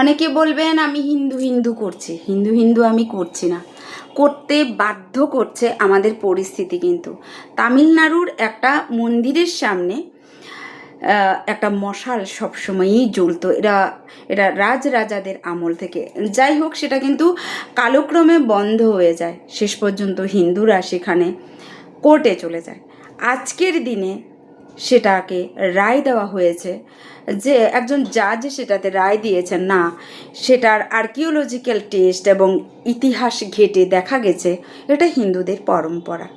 অনেকে বলবেন আমি হিন্দু হিন্দু করছি। হিন্দু হিন্দু আমি করছি না, করতে বাধ্য করছে আমাদের পরিস্থিতি। কিন্তু তামিলনাড়ুর একটা মন্দিরের সামনে একটা মশাল সবসময়ই জ্বলতো। এরা রাজরাজাদের আমল থেকে। যাই হোক, সেটা কিন্তু কালক্রমে বন্ধ হয়ে যায়। শেষ পর্যন্ত হিন্দুরা সেখানে কোর্টে চলে যায়। আজকের দিনে সেটাকে রায় দেওয়া হয়েছে যে একজন জাজ সেটাতে রায় দিয়েছেন, না, সেটার আর্কিওলজিক্যাল টেস্ট এবং ইতিহাস ঘেঁটে দেখা গেছে এটা হিন্দুদের পরম্পরা।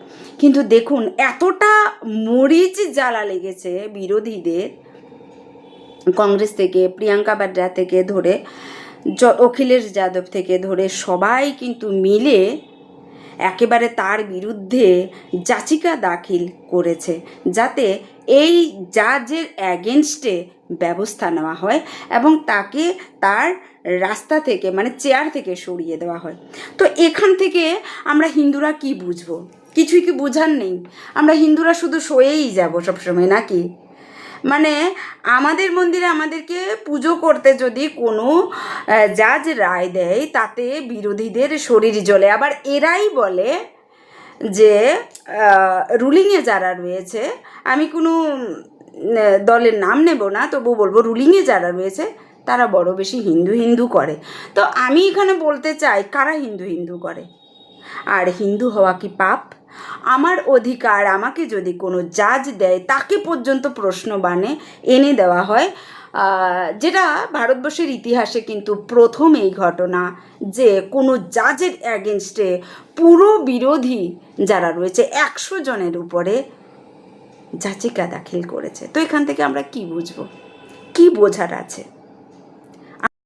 কিন্তু দেখুন, এতটা মরিচ জ্বালা লেগেছে বিরোধীদের, কংগ্রেস থেকে প্রিয়াঙ্কা বাড্রা থেকে ধরে অখিলেশ যাদব থেকে ধরে সবাই কিন্তু মিলে একেবারে তার বিরুদ্ধে যাচিকা দাখিল করেছে, যাতে এই জাজের অ্যাগেনস্টে ব্যবস্থা নেওয়া হয় এবং তাকে তার রাস্তা থেকে, মানে চেয়ার থেকে সরিয়ে দেওয়া হয়। তো এখান থেকে আমরা হিন্দুরা কি বুঝবো? কিছুই কি বোঝার নেই? আমরা হিন্দুরা শুধু সয়েই যাব সবসময় নাকি? মানে আমাদের মন্দিরে আমাদেরকে পুজো করতে যদি কোনো জাজ রায় দেয়, তাতে বিরোধীদের শরীর জ্বলে। আবার এরাই বলে যে রুলিংয়ে যারা রয়েছে, আমি কোনো দলের নাম নেব না, তবু বলবো রুলিংয়ে যারা রয়েছে তারা বড় বেশি হিন্দু হিন্দু করে। তো আমি এখানে বলতে চাই, কারা হিন্দু হিন্দু করে? আর হিন্দু হওয়া কি পাপ? আমার অধিকার আমাকে যদি কোনো জাজ দেয়, তাকে পর্যন্ত প্রশ্নবাণে এনে দেওয়া হয়, যেটা ভারতবর্ষের ইতিহাসে কিন্তু প্রথম এই ঘটনা যে কোনো জাজের অ্যাগেনস্টে পুরো বিরোধী যারা রয়েছে 100 জনের উপরে যাচিকা দাখিল করেছে। তো এখান থেকে আমরা কি বুঝবো? কি বোঝার আছে?